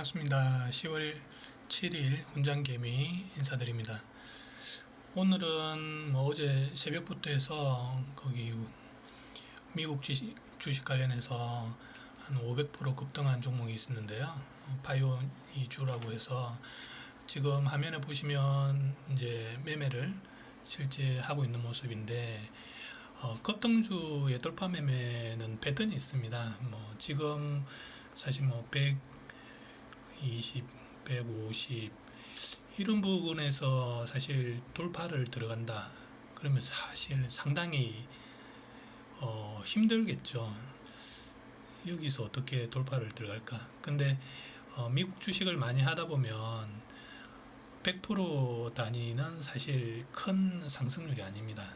반갑습니다. 10월 7일 훈장개미 인사드립니다. 오늘은 어제 새벽부터 해서 거기 미국 주식 관련해서 한 500% 급등한 종목이 있었는데요. 파이오니주라고 해서 지금 화면에 보시면 이제 매매를 실제 하고 있는 모습인데 급등주의 돌파 매매는 패턴이 있습니다. 지금 사실 120, 150 이런 부분에서 사실 돌파를 들어간다. 그러면 사실 상당히 힘들겠죠. 여기서 어떻게 돌파를 들어갈까? 근데 미국 주식을 많이 하다 보면 100% 단위는 사실 큰 상승률이 아닙니다.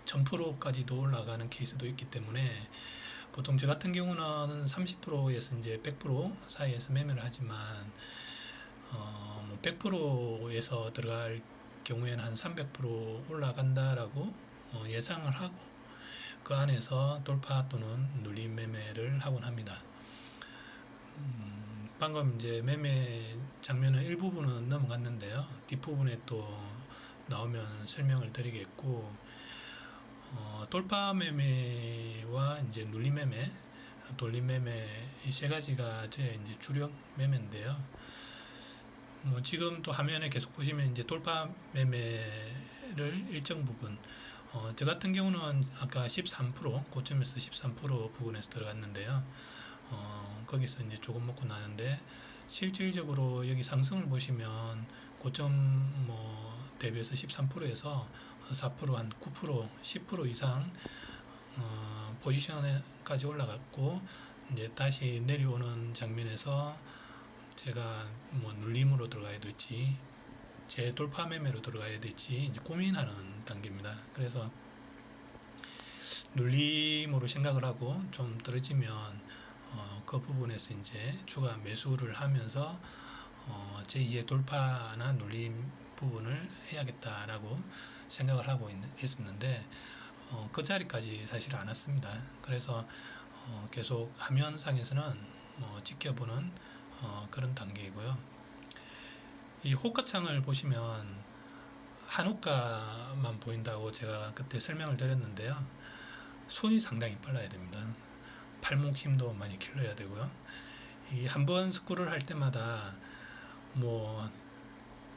1000%까지도 올라가는 케이스도 있기 때문에 보통 저 같은 경우는 30%에서 이제 100% 사이에서 매매를 하지만 100%에서 들어갈 경우에는 한 300% 올라간다라고 예상을 하고 그 안에서 돌파 또는 눌림 매매를 하곤 합니다. 방금 이제 매매 장면은 일부분은 넘어갔는데요. 뒷부분에 또 나오면 설명을 드리겠고, 돌파 매매와 이제 눌림 매매, 돌림 매매 이 세 가지가 제 이제 주력 매매인데요. 지금 또 화면에 계속 보시면 이제 돌파 매매를 일정 부분, 저 같은 경우는 아까 13% 고점에서 13% 부근에서 들어갔는데요. 거기서 이제 조금 먹고 나는데 실질적으로 여기 상승을 보시면 고점 대비해서 13%에서 4% 한 9% 10% 이상 포지션까지 올라갔고 이제 다시 내려오는 장면에서 제가 눌림으로 들어가야 될지 재돌파 매매로 들어가야 될지 이제 고민하는 단계입니다. 그래서 눌림으로 생각을 하고 좀 떨어지면 그 부분에서 이제 추가 매수를 하면서 제2의 돌파나 눌림 부분을 해야겠다라고 생각을 하고 있었는데 그 자리까지 사실 안 왔습니다. 그래서 계속 화면상에서는 지켜보는 그런 단계이고요. 이 호가창을 보시면 한호가만 보인다고 제가 그때 설명을 드렸는데요. 손이 상당히 빨라야 됩니다. 팔목 힘도 많이 길러야 되고요. 이 한 번 스크롤 할 때마다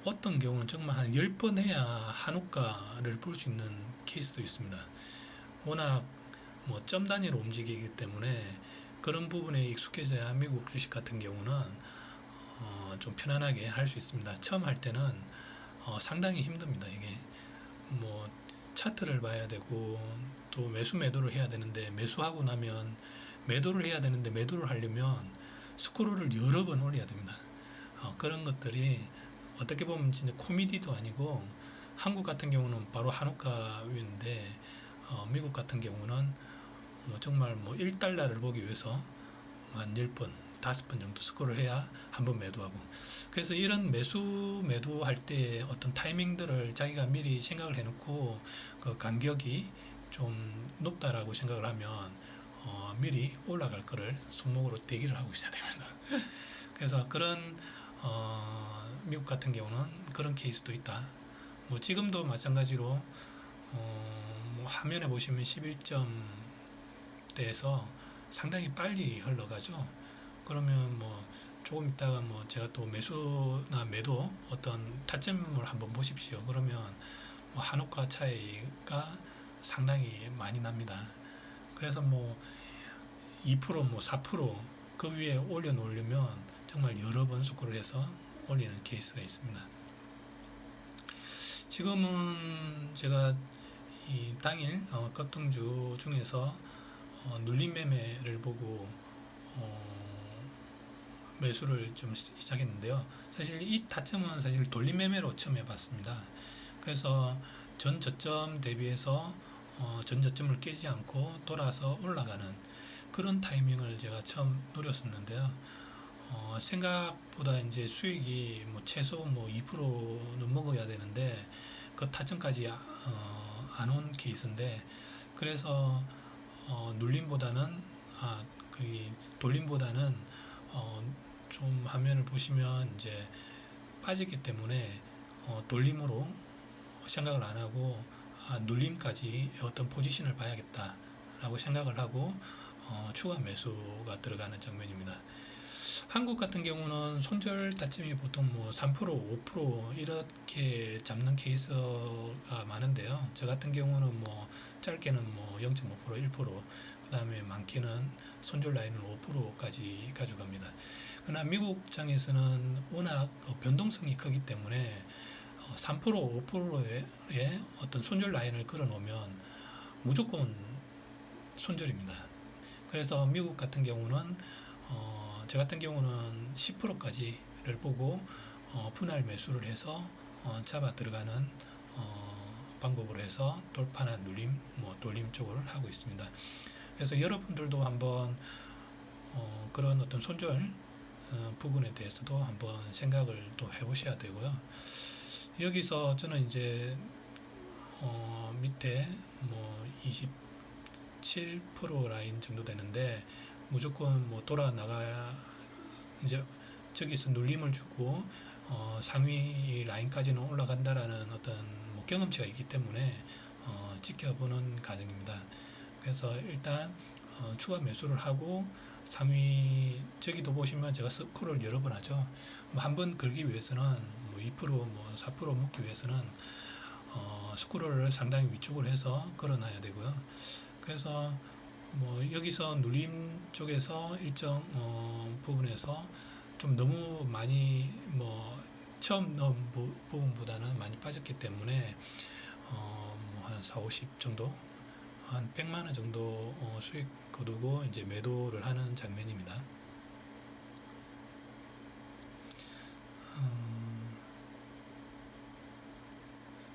어떤 경우는 정말 한 10번 해야 한호가를 볼 수 있는 케이스도 있습니다. 워낙 점 단위로 움직이기 때문에 그런 부분에 익숙해져야 미국 주식 같은 경우는 좀 편안하게 할 수 있습니다. 처음 할 때는 상당히 힘듭니다. 이게 차트를 봐야 되고 또 매수를 해야 되는데 매수하고 나면 매도를 해야 되는데 매도를 하려면 스크롤을 여러 번 올려야 됩니다. 그런 것들이 어떻게 보면 진짜 코미디도 아니고 한국 같은 경우는 바로 한호가인데 미국 같은 경우는 정말 1달러를 보기 위해서 한 10번 5번 정도 스코어를 해야 한 번 매도하고 그래서 이런 매도할 때 어떤 타이밍들을 자기가 미리 생각을 해놓고 그 간격이 좀 높다라고 생각을 하면 미리 올라갈 거를 손목으로 대기를 하고 있어야 됩니다. 그래서 그런 미국 같은 경우는 그런 케이스도 있다. 지금도 마찬가지로 화면에 보시면 11점대에서 상당히 빨리 흘러가죠. 그러면 조금 있다가 제가 또 매수나 매도 어떤 타점을 한번 보십시오. 그러면 한호가 차이가 상당히 많이 납니다. 그래서 2% 4% 위에 올려놓으려면 정말 여러 번 스크롤 해서 올리는 케이스가 있습니다. 지금은 제가 이 당일 급등주 중에서 눌림 매매를 보고 매수를 좀 시작했는데요. 사실 이 타점은 사실 돌림 매매로 처음 해봤습니다. 그래서 전 저점 대비해서 전 저점을 깨지 않고 돌아서 올라가는 그런 타이밍을 제가 처음 노렸었는데요. 생각보다 이제 수익이 최소 2%는 먹어야 되는데 그 타점까지 안 온 케이스인데 그래서 눌림보다는 돌림보다는 좀 화면을 보시면 이제 빠졌기 때문에 돌림으로 생각을 안 하고 눌림까지 어떤 포지션을 봐야겠다라고 생각을 하고 추가 매수가 들어가는 장면입니다. 한국 같은 경우는 손절 타점이 보통 뭐 3%, 5% 이렇게 잡는 케이스가 많은데요. 저 같은 경우는 뭐 짧게는 뭐 0.5%, 1%, 그 다음에 많게는 손절 라인을 5%까지 가져갑니다. 그러나 미국장에서는 워낙 변동성이 크기 때문에 3%, 5%의 어떤 손절 라인을 걸어 놓으면 무조건 손절입니다. 그래서 미국 같은 경우는 저 같은 경우는 10%까지를 보고 분할 매수를 해서 잡아 들어가는 방법으로 해서 돌파나 눌림, 돌림 쪽을 하고 있습니다. 그래서 여러분들도 한번 그런 어떤 손절 부분에 대해서도 한번 생각을 또 해보셔야 되고요. 여기서 저는 이제 밑에 뭐 27% 라인 정도 되는데 무조건 뭐 돌아 나가야 이제 저기서 눌림을 주고 상위 라인까지는 올라간다라는 어떤 뭐 경험치가 있기 때문에 지켜보는 과정입니다. 그래서 일단 추가 매수를 하고 상위 저기도 보시면 제가 스크롤 여러 번 하죠. 뭐 한 번 걸기 위해서는 뭐 2%, 뭐 4% 먹기 위해서는 스크롤을 상당히 위쪽으로 해서 걸어놔야 되고요. 그래서 뭐 여기서 눌림 쪽에서 일정 부분에서 좀 너무 많이 뭐 처음 넣은 부분보다는 많이 빠졌기 때문에 뭐한 4, 50 정도 한 100만 원 정도 수익 거두고 이제 매도를 하는 장면입니다.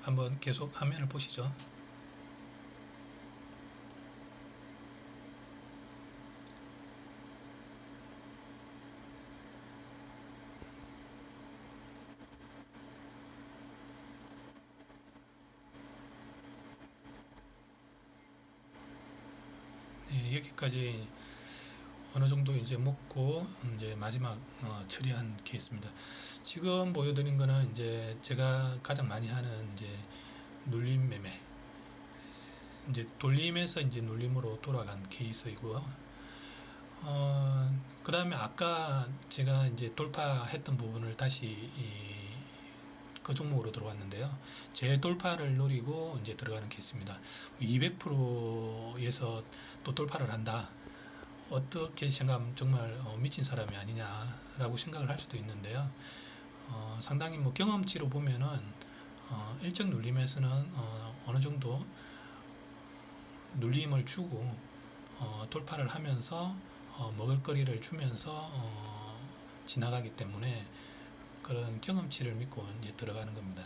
한번 계속 화면을 보시죠. 네, 여기까지 어느 정도 이제 먹고 이제 마지막 처리한 케이스입니다. 지금 보여드린 거는 이제 제가 가장 많이 하는 이제 눌림 매매, 이제 돌림에서 이제 눌림으로 돌아간 케이스이고요. 그 다음에 아까 제가 이제 돌파했던 부분을 다시 그 종목으로 들어왔는데요. 재돌파를 노리고 이제 들어가는 케이스입니다. 200%에서 또 돌파를 한다. 어떻게 생각하면 정말 미친 사람이 아니냐라고 생각을 할 수도 있는데요. 상당히 뭐 경험치로 보면은 일정 눌림에서는 어느 정도 눌림을 주고 돌파를 하면서 먹을거리를 주면서 지나가기 때문에 그런 경험치를 믿고 이제 들어가는 겁니다.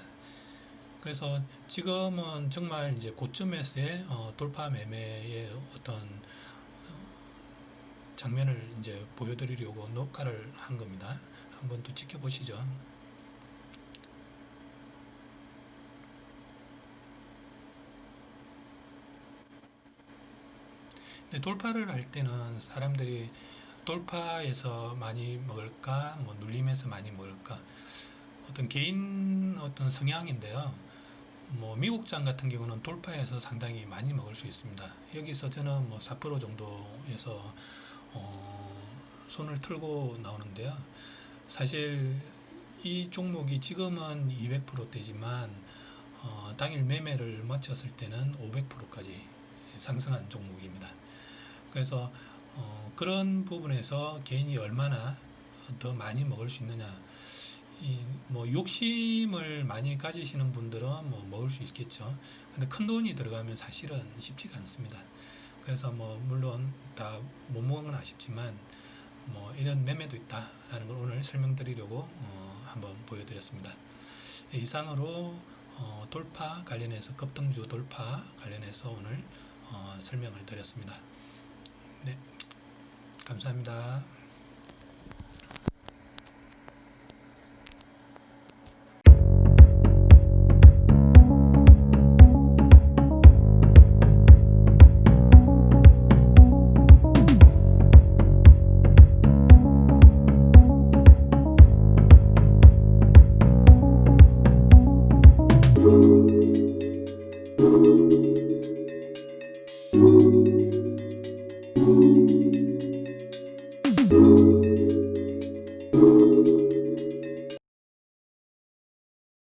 그래서 지금은 정말 이제 고점에서의 돌파 매매의 어떤 장면을 이제 보여드리려고 녹화를 한 겁니다. 한번 또 지켜보시죠. 근데 돌파를 할 때는 사람들이 돌파에서 많이 먹을까, 뭐 눌림에서 많이 먹을까, 어떤 개인 어떤 성향인데요. 뭐 미국장 같은 경우는 돌파에서 상당히 많이 먹을 수 있습니다. 여기서 저는 뭐 4% 정도에서 손을 틀고 나오는데요. 사실 이 종목이 지금은 200%대지만 당일 매매를 마쳤을 때는 500%까지 상승한 종목입니다. 그래서 그런 부분에서 개인이 얼마나 더 많이 먹을 수 있느냐, 뭐 욕심을 많이 가지시는 분들은 뭐 먹을 수 있겠죠. 근데 큰 돈이 들어가면 사실은 쉽지가 않습니다. 그래서 뭐 물론 다 못 먹은 건 아쉽지만 뭐 이런 매매도 있다라는 걸 오늘 설명드리려고 한번 보여드렸습니다. 이상으로 돌파 관련해서 급등주 돌파 관련해서 오늘 설명을 드렸습니다. 네, 감사합니다.